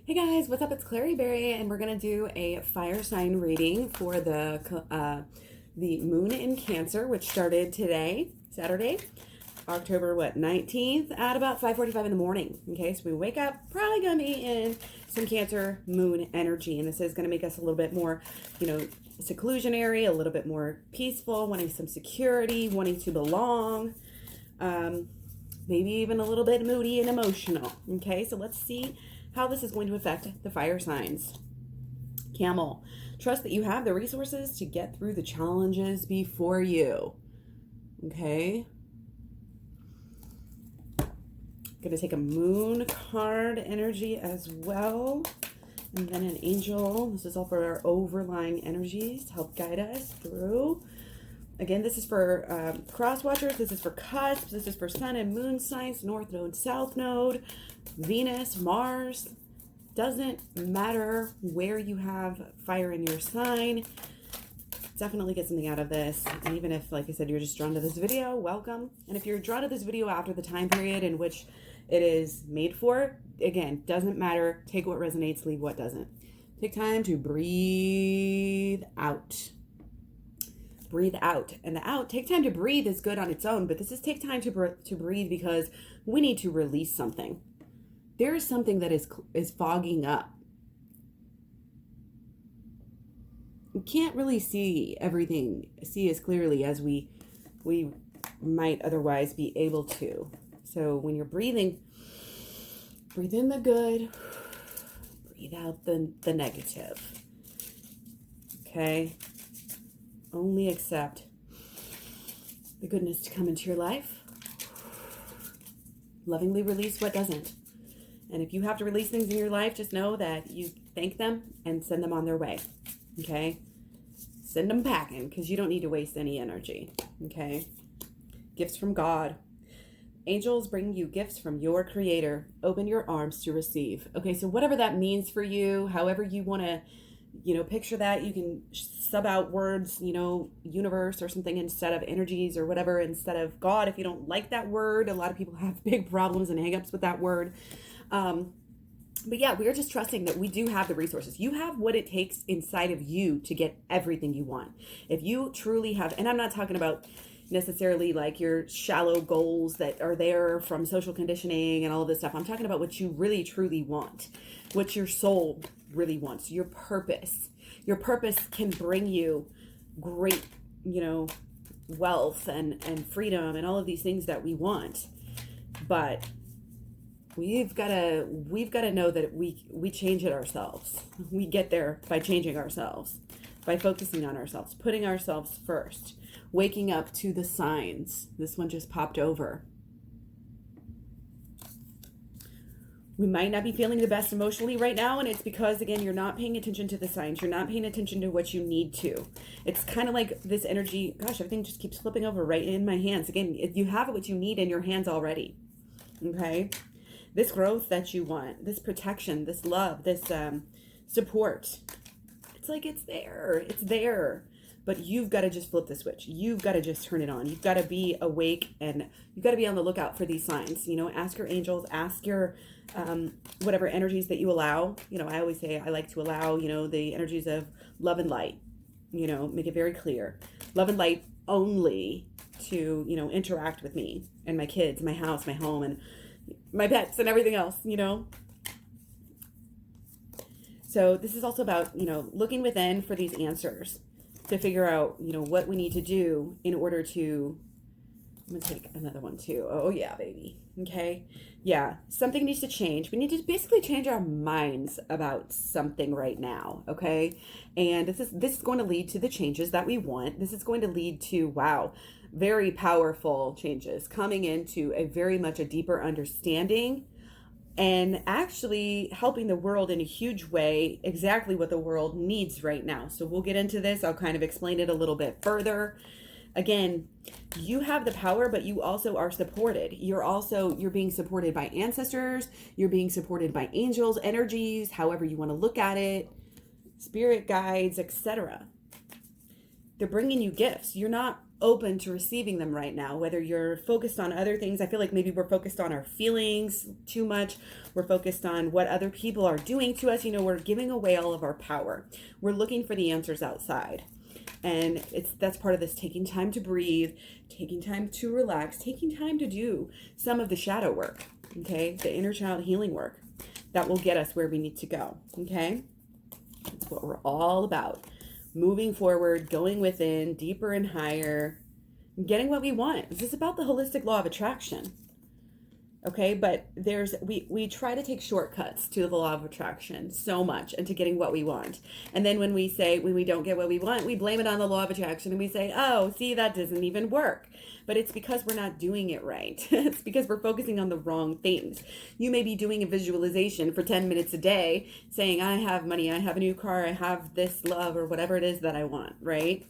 Hey guys, what's up? It's KlaireeBerry, and we're gonna do a fire sign reading for the moon in Cancer, which started today, Saturday, October 19th at about 5:45 in the morning. Okay, so we wake up, probably gonna be in some Cancer moon energy, and this is gonna make us a little bit more, seclusionary, a little bit more peaceful, wanting some security, wanting to belong. Maybe even a little bit moody and emotional. Okay, so let's see how this is going to affect the fire signs. Camel, trust that you have the resources to get through the challenges before you. Okay. Going to take a moon card energy as well. And then an angel. This is all for our overlying energies to help guide us through. Again, this is for cross watchers. This is for cusps. This is for sun and moon signs, north node, south node, Venus, Mars. Doesn't matter where you have fire in your sign. Definitely get something out of this. And even if, like I said, you're just drawn to this video, welcome. And if you're drawn to this video after the time period in which it is made for, again, doesn't matter. Take what resonates, leave what doesn't. Take time to breathe out. Breathe out. And the out, take time to breathe is good on its own, but this is take time to breathe because we need to release something. There is something that is fogging up. We can't really see as clearly as we might otherwise be able to. So when you're breathing, breathe in the good, breathe out the negative. Okay? Only accept the goodness to come into your life. Lovingly release what doesn't. And if you have to release things in your life, just know that you thank them and send them on their way. Okay? Send them packing because you don't need to waste any energy. Okay? Gifts from God. Angels bring you gifts from your creator. Open your arms to receive. Okay, so whatever that means for you, however you want to, picture that, you can sub out words, universe or something instead of energies or whatever, instead of God. If you don't like that word, a lot of people have big problems and hangups with that word. But yeah, we're just trusting that we do have the resources. You have what it takes inside of you to get everything you want. If you truly have, and I'm not talking about necessarily like your shallow goals that are there from social conditioning and all of this stuff. I'm talking about what you really truly want, what your soul really wants, your purpose. Your purpose can bring you great, wealth and freedom and all of these things that we want. But we've got to know that we change it ourselves. We get there by changing ourselves, by focusing on ourselves, putting ourselves first, waking up to the signs. This one just popped over. We might not be feeling the best emotionally right now, and it's because, again, you're not paying attention to the signs. You're not paying attention to what you need to. It's kind of like this energy. Gosh, everything just keeps flipping over right in my hands. Again, you have what you need in your hands already. Okay? This growth that you want, this protection, this love, this support. It's like it's there. It's there. But you've got to just flip the switch. You've got to just turn it on. You've got to be awake, and you've got to be on the lookout for these signs. Ask your angels, ask your whatever energies that you allow. I always say I like to allow, the energies of love and light. Make it very clear. Love and light only to, interact with me and my kids, my house, my home, and my pets and everything else, So this is also about, looking within for these answers to figure out, what we need to do in order to, I'm going to take another one too. Oh yeah, baby. Okay. Yeah. Something needs to change. We need to basically change our minds about something right now. Okay. And this is going to lead to the changes that we want. This is going to lead to, wow, very powerful changes coming into a very much a deeper understanding and actually helping the world in a huge way, exactly what the world needs right now. So we'll get into this. I'll kind of explain it a little bit further. Again, you have the power, but you also are supported. You're being supported by ancestors. You're being supported by angels, energies, however you want to look at it, spirit guides, etc. They're bringing you gifts. You're not open to receiving them right now. Whether you're focused on other things, I feel like maybe we're focused on our feelings too much. We're focused on what other people are doing to us. We're giving away all of our power. We're looking for the answers outside. And that's part of this taking time to breathe, taking time to relax, taking time to do some of the shadow work, okay? The inner child healing work that will get us where we need to go, okay? That's what we're all about. Moving forward, going within, deeper and higher, getting what we want. This is about the holistic law of attraction. Okay, but we try to take shortcuts to the law of attraction so much and to getting what we want. And then when we don't get what we want, we blame it on the law of attraction and we say, oh, see, that doesn't even work. But it's because we're not doing it right. It's because we're focusing on the wrong things. You may be doing a visualization for 10 minutes a day saying, I have money, I have a new car, I have this love or whatever it is that I want, right?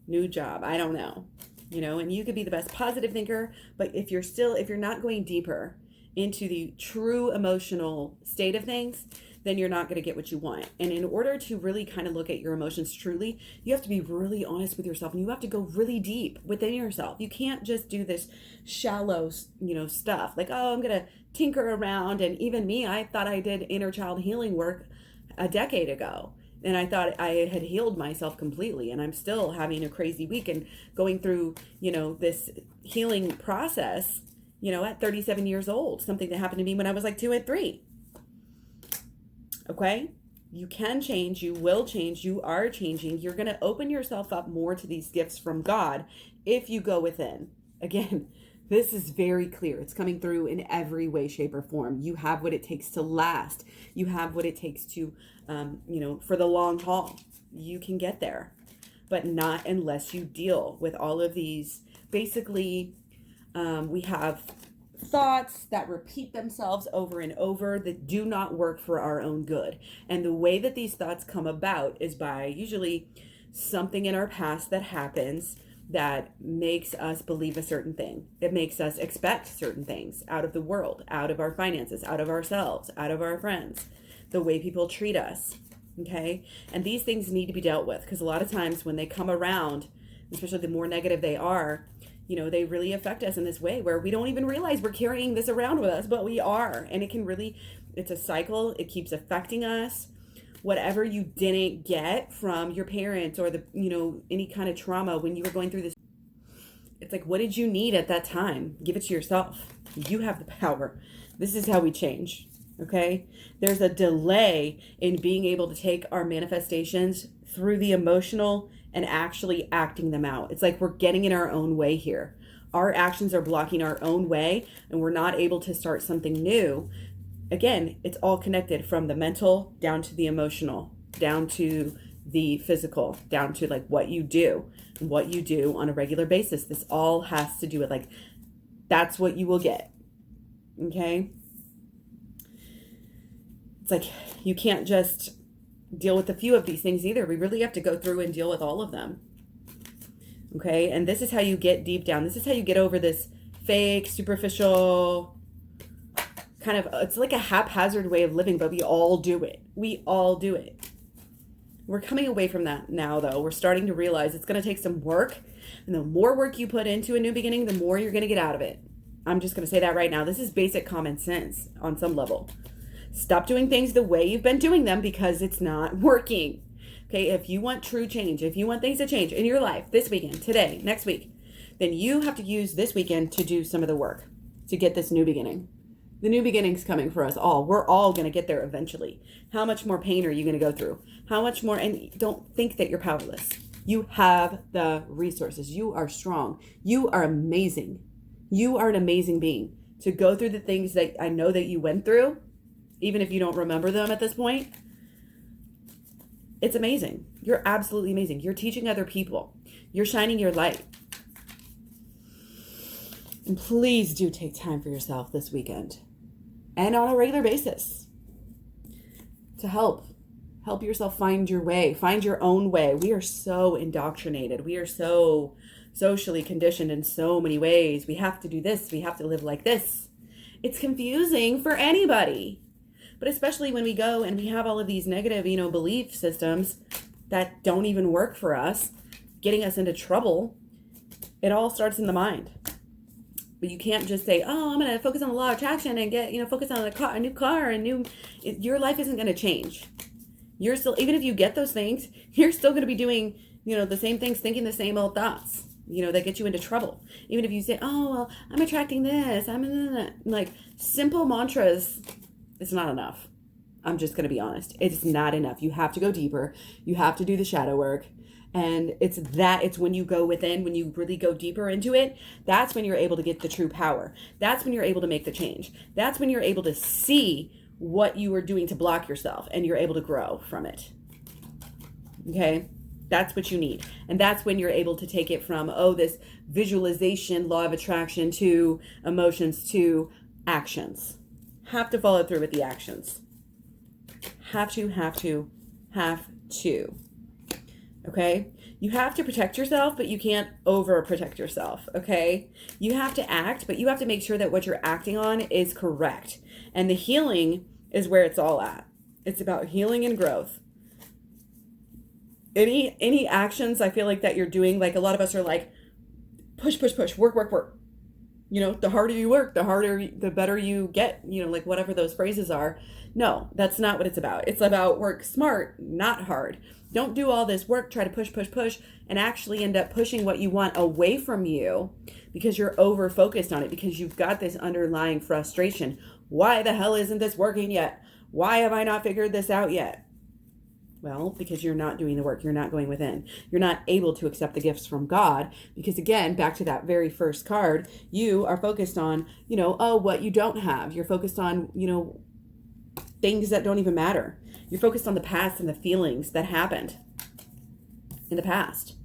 New job, I don't know. And you could be the best positive thinker, but if you're not going deeper into the true emotional state of things, then you're not going to get what you want. And in order to really kind of look at your emotions truly, you have to be really honest with yourself, and you have to go really deep within yourself. You can't just do this shallow, stuff like, oh, I'm going to tinker around. And even me, I thought I did inner child healing work a decade ago. And I thought I had healed myself completely, and I'm still having a crazy week and going through, this healing process, at 37 years old, something that happened to me when I was like 2 and 3. Okay? You can change, you will change, you are changing. You're going to open yourself up more to these gifts from God if you go within. Again, this is very clear. It's coming through in every way, shape, or form. You have what it takes to last. You have what it takes to, for the long haul. You can get there, but not unless you deal with all of these. Basically, we have thoughts that repeat themselves over and over that do not work for our own good. And the way that these thoughts come about is by usually something in our past that happens that makes us believe a certain thing. It makes us expect certain things out of the world, out of our finances, out of ourselves, out of our friends, the way people treat us, okay? And these things need to be dealt with, because a lot of times when they come around, especially the more negative they are, they really affect us in this way where we don't even realize we're carrying this around with us, but we are. And it's a cycle. It keeps affecting us. Whatever you didn't get from your parents or any kind of trauma when you were going through this, it's like, what did you need at that time? Give it to yourself. You have the power. This is how we change. Okay. There's a delay in being able to take our manifestations through the emotional and actually acting them out. It's like we're getting in our own way here. Our actions are blocking our own way, and we're not able to start something new. Again, it's all connected from the mental down to the emotional, down to the physical, down to like what you do on a regular basis. This all has to do with that's what you will get. Okay? It's like you can't just deal with a few of these things either. We really have to go through and deal with all of them. Okay? And this is how you get deep down. This is how you get over this fake, superficial kind of, it's like a haphazard way of living, but we all do it. We all do it. We're coming away from that now, though. We're starting to realize it's going to take some work. And the more work you put into a new beginning, the more you're going to get out of it. I'm just going to say that right now. This is basic common sense on some level. Stop doing things the way you've been doing them because it's not working. Okay, if you want true change, if you want things to change in your life this weekend, today, next week, then you have to use this weekend to do some of the work to get this new beginning. The new beginning's coming for us all. We're all going to get there eventually. How much more pain are you going to go through? How much more? And don't think that you're powerless. You have the resources. You are strong. You are amazing. You are an amazing being. To go through the things that I know that you went through, even if you don't remember them at this point, it's amazing. You're absolutely amazing. You're teaching other people. You're shining your light. And please do take time for yourself this weekend and on a regular basis to help yourself find your way, find your own way. We are so indoctrinated. We are so socially conditioned in so many ways. We have to do this. We have to live like this. It's confusing for anybody, but especially when we go and we have all of these negative, belief systems that don't even work for us, getting us into trouble. It all starts in the mind. But you can't just say, oh, I'm going to focus on the law of attraction and get, focus on a new car and your life isn't going to change. You're still, even if you get those things, you're still going to be doing, the same things, thinking the same old thoughts, that get you into trouble. Even if you say, oh, well, I'm attracting this, like simple mantras, it's not enough. I'm just going to be honest. It's not enough. You have to go deeper. You have to do the shadow work. And it's when you go within, when you really go deeper into it, that's when you're able to get the true power. That's when you're able to make the change. That's when you're able to see what you are doing to block yourself and you're able to grow from it. Okay? That's what you need. And that's when you're able to take it from, this visualization, law of attraction to emotions to actions. Have to follow through with the actions. Have to. Okay? You have to protect yourself, but you can't overprotect yourself. Okay? You have to act, but you have to make sure that what you're acting on is correct. And the healing is where it's all at. It's about healing and growth. Any actions I feel like that you're doing, like a lot of us are like, push, work. The harder you work, the better you get, like whatever those phrases are. No, that's not what it's about. It's about work smart, not hard. Don't do all this work, try to push, and actually end up pushing what you want away from you because you're over focused on it, because you've got this underlying frustration. Why the hell isn't this working yet? Why have I not figured this out yet? Well, because you're not doing the work. You're not going within. You're not able to accept the gifts from God because, again, back to that very first card, you are focused on, what you don't have. You're focused on, things that don't even matter. You're focused on the past and the feelings that happened in the past.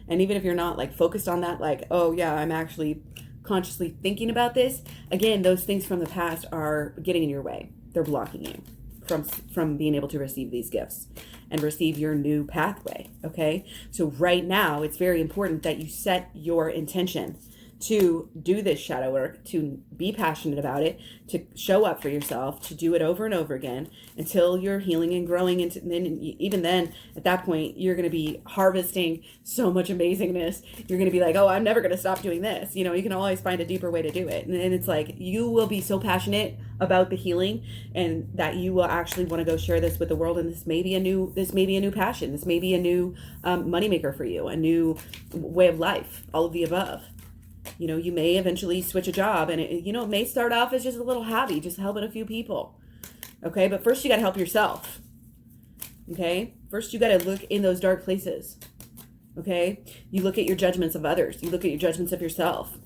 And even if you're not like focused on that, like, oh yeah, I'm actually consciously thinking about this, again, those things from the past are getting in your way. They're blocking you from being able to receive these gifts and receive your new pathway. Okay. So right now it's very important that you set your intention to do this shadow work, to be passionate about it, to show up for yourself, to do it over and over again until you're healing and growing. And then, even then, at that point, you're going to be harvesting so much amazingness. You're going to be like, oh, I'm never going to stop doing this. You can always find a deeper way to do it. And it's like, you will be so passionate about the healing and that you will actually want to go share this with the world. And this may be a new passion. This may be a new moneymaker for you, a new way of life, all of the above. You may eventually switch a job and it may start off as just a little hobby, just helping a few people. Okay. But first you got to help yourself. Okay. First you got to look in those dark places. Okay. You look at your judgments of others. You look at your judgments of yourself.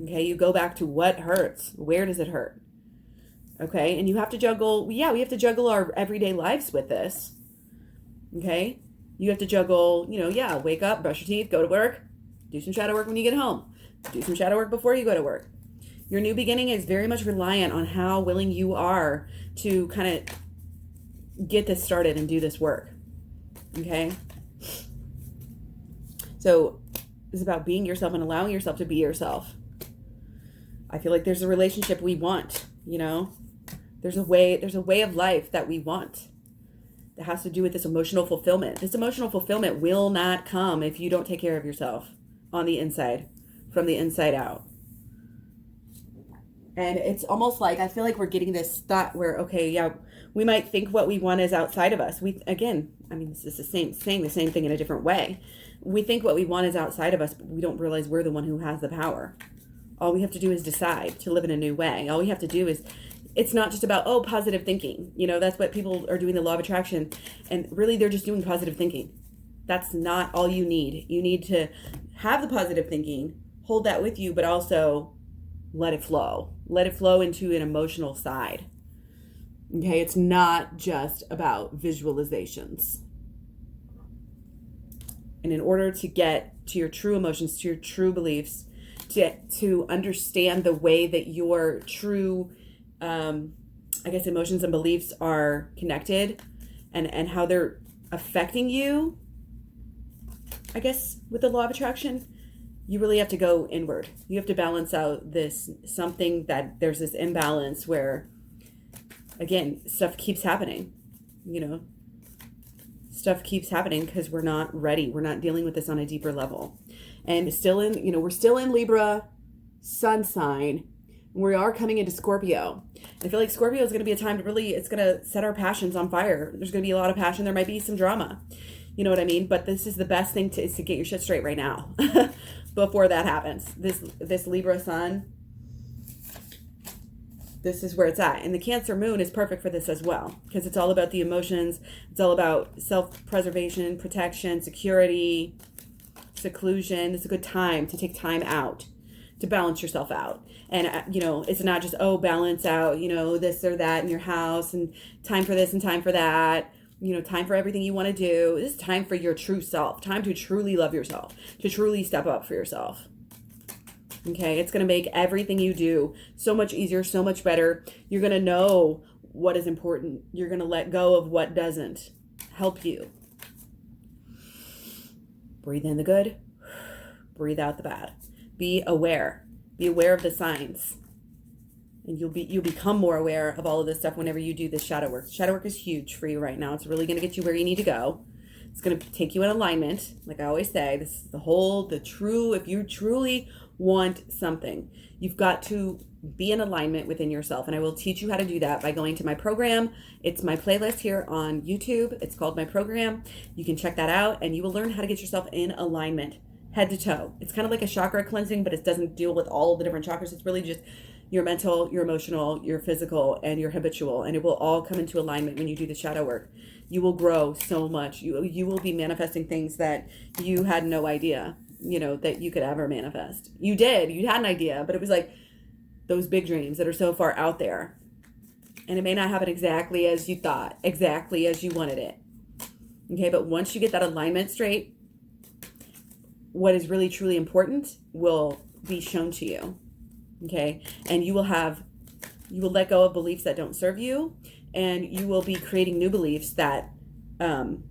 Okay. You go back to what hurts. Where does it hurt? Okay. And you have to juggle. We have to juggle our everyday lives with this. Okay. You have to juggle, wake up, brush your teeth, go to work, do some shadow work when you get home. Do some shadow work before you go to work. Your new beginning is very much reliant on how willing you are to kind of get this started and do this work. Okay? So it's about being yourself and allowing yourself to be yourself. I feel like there's a relationship we want, There's a way of life that we want that has to do with this emotional fulfillment. This emotional fulfillment will not come if you don't take care of yourself on the inside. From the inside out. And it's almost like, I feel like we're getting this thought where, okay, yeah, we might think what we want is outside of us. This is saying the same thing in a different way. We think what we want is outside of us, but we don't realize we're the one who has the power. All we have to do is decide to live in a new way. All we have to do is, it's not just about, positive thinking. That's what people are doing, the law of attraction. And really, they're just doing positive thinking. That's not all you need. You need to have the positive thinking, hold that with you, but also let it flow. Let it flow into an emotional side. Okay, it's not just about visualizations. And in order to get to your true emotions, to your true beliefs, to understand the way that your true, emotions and beliefs are connected and how they're affecting you, with the law of attraction, you really have to go inward. You have to balance out there's this imbalance where, again, stuff keeps happening, Stuff keeps happening because we're not ready. We're not dealing with this on a deeper level. And still in, we're still in Libra sun sign. We are coming into Scorpio. I feel like Scorpio is going to be a time to really, it's going to set our passions on fire. There's going to be a lot of passion. There might be some drama. You know what I mean? But this is the best thing is to get your shit straight right now before that happens. This Libra sun, this is where it's at. And the Cancer moon is perfect for this as well, because it's all about the emotions. It's all about self-preservation, protection, security, seclusion. It's a good time to take time out to balance yourself out. And, it's not just, balance out, this or that in your house, and time for this and time for that, time for everything you want to do. This is time for your true self, time to truly love yourself, to truly step up for yourself. Okay, it's going to make everything you do so much easier, so much better. You're going to know what is important. You're going to let go of what doesn't help you. Breathe in the good, breathe out the bad. Be aware. Be aware of the signs. And you'll become more aware of all of this stuff whenever you do this shadow work. Shadow work is huge for you right now. It's really going to get you where you need to go. It's going to take you in alignment. Like I always say, this is if you truly want something, you've got to be in alignment within yourself. And I will teach you how to do that by going to my program. It's my playlist here on YouTube. It's called My Program. You can check that out and you will learn how to get yourself in alignment, head to toe. It's kind of like a chakra cleansing, but it doesn't deal with all of the different chakras. It's really just your mental, your emotional, your physical, and your habitual. And it will all come into alignment when you do the shadow work. You will grow so much. You will be manifesting things that you had no idea, that you could ever manifest. You did. You had an idea, but it was like those big dreams that are so far out there. And it may not happen exactly as you thought, exactly as you wanted it. Okay, but once you get that alignment straight, what is really truly important will be shown to you. Okay, and you will let go of beliefs that don't serve you, and you will be creating new beliefs that, and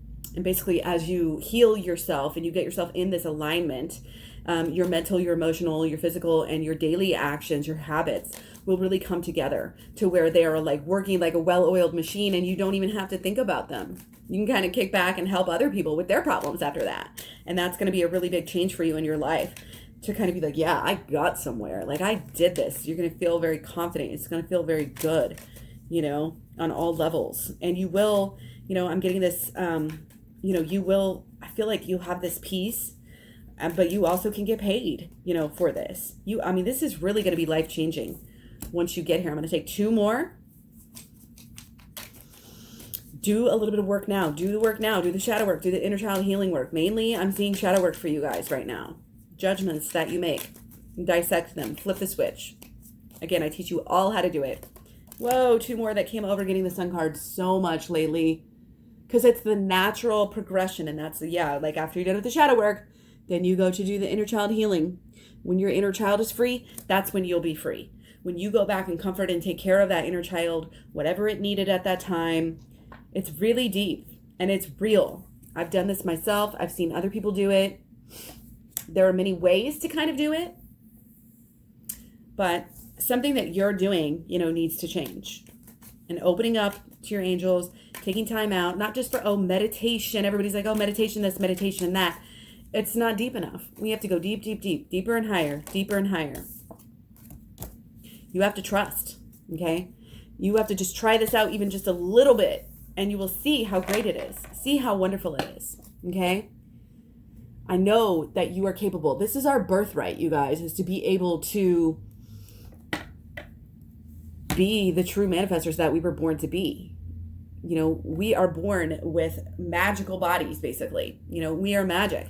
basically as you heal yourself and you get yourself in this alignment, your mental, your emotional, your physical, and your daily actions, your habits will really come together to where they are like working like a well-oiled machine, and you don't even have to think about them. You can kind of kick back and help other people with their problems after that. And that's going to be a really big change for you in your life, to kind of be like, yeah, I got somewhere. Like I did this. You're going to feel very confident. It's going to feel very good, on all levels. And you will, I'm getting this, you will, I feel like you have this peace, but you also can get paid, for this. This is really going to be life-changing once you get here. I'm going to take 2 more. Do a little bit of work now. Do the work now. Do the shadow work. Do the inner child healing work. Mainly, I'm seeing shadow work for you guys right now. Judgments that you make. Dissect them. Flip the switch. Again, I teach you all how to do it. Whoa, 2 more that came over getting the sun card so much lately. Because it's the natural progression. And that's, like after you're done with the shadow work, then you go to do the inner child healing. When your inner child is free, that's when you'll be free. When you go back and comfort and take care of that inner child, whatever it needed at that time, it's really deep and it's real. I've done this myself. I've seen other people do it. There are many ways to kind of do it, but something that you're doing, needs to change. And opening up to your angels, taking time out, not just for, meditation. Everybody's like, meditation, this, meditation, and that. It's not deep enough. We have to go deep, deep, deep, deeper and higher, deeper and higher. You have to trust, okay? You have to just try this out even just a little bit, and you will see how great it is. See how wonderful it is, okay? I know that you are capable. This is our birthright, you guys, is to be able to be the true manifestors that we were born to be. We are born with magical bodies, basically. We are magic.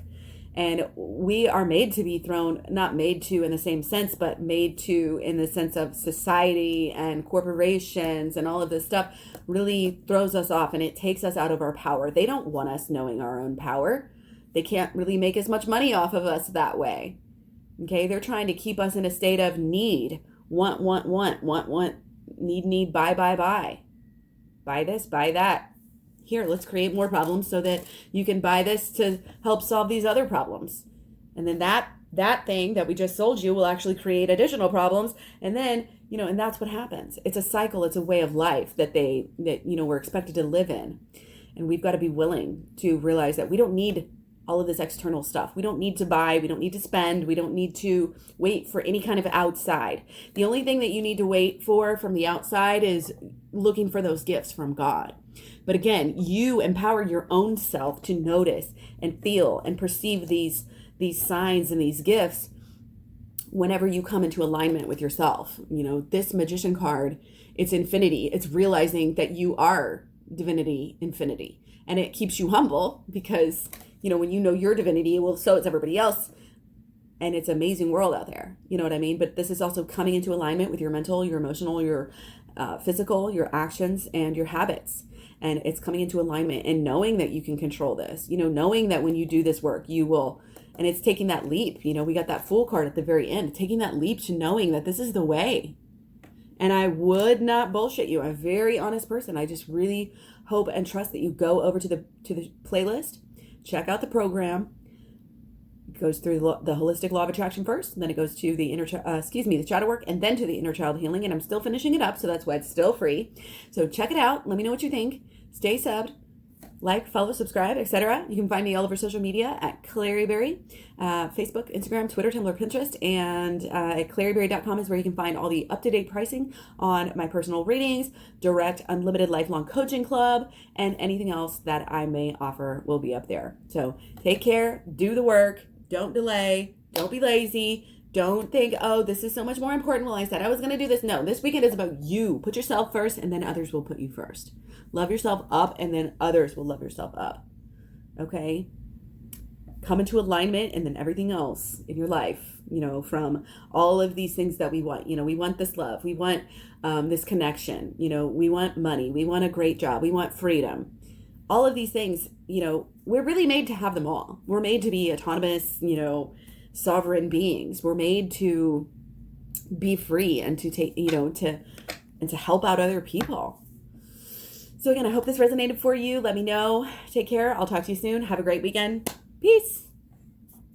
And we are made to be thrown, not made to in the same sense, but made to in the sense of society and corporations and all of this stuff really throws us off, and it takes us out of our power. They don't want us knowing our own power. They can't really make as much money off of us that way. Okay, they're trying to keep us in a state of need. Want, need, buy. Buy this, buy that. Here, let's create more problems so that you can buy this to help solve these other problems. And then that thing that we just sold you will actually create additional problems. And then, and that's what happens. It's a cycle. It's a way of life that we're expected to live in. And we've got to be willing to realize that we don't need all of this external stuff. We don't need to buy, we don't need to spend, we don't need to wait for any kind of outside. The only thing that you need to wait for from the outside is looking for those gifts from God. But again, you empower your own self to notice and feel and perceive these signs and these gifts whenever you come into alignment with yourself. You know, this Magician card, it's infinity. It's realizing that you are divinity infinity. And it keeps you humble because, you know, when you know your divinity, well, so it's everybody else. And it's an amazing world out there. You know what I mean? But this is also coming into alignment with your mental, your emotional, your physical, your actions, and your habits. And it's coming into alignment and knowing that you can control this, you know, knowing that when you do this work, you will, and it's taking that leap. You know, we got that Fool card at the very end, taking that leap to knowing that this is the way. And I would not bullshit you. I'm a very honest person. I just really hope and trust that you go over to the playlist, check out the program. It goes through the holistic law of attraction first, and then it goes to the the shadow work, and then to the inner child healing. And I'm still finishing it up, so that's why it's still free. So check it out. Let me know what you think. Stay subbed. Like, follow, subscribe, etc. You can find me all over social media at KlaireeBerry, Facebook, Instagram, Twitter, Tumblr, Pinterest, and at KlaireeBerry.com is where you can find all the up-to-date pricing on my personal readings, direct unlimited lifelong coaching club, and anything else that I may offer will be up there. So take care, do the work, don't delay, don't be lazy. Don't think, oh, this is so much more important. Well, I said I was going to do this. No, this weekend is about you. Put yourself first, and then others will put you first. Love yourself up, and then others will love yourself up. Okay? Come into alignment, and then everything else in your life, you know, from all of these things that we want. You know, we want this love. We want this connection. You know, we want money. We want a great job. We want freedom. All of these things, you know, we're really made to have them all. We're made to be autonomous, you know, sovereign beings. We're made to be free and to take, you know, to help out other people. So again, I hope this resonated for you. Let me know. Take care. I'll talk to you soon. Have a great weekend. Peace.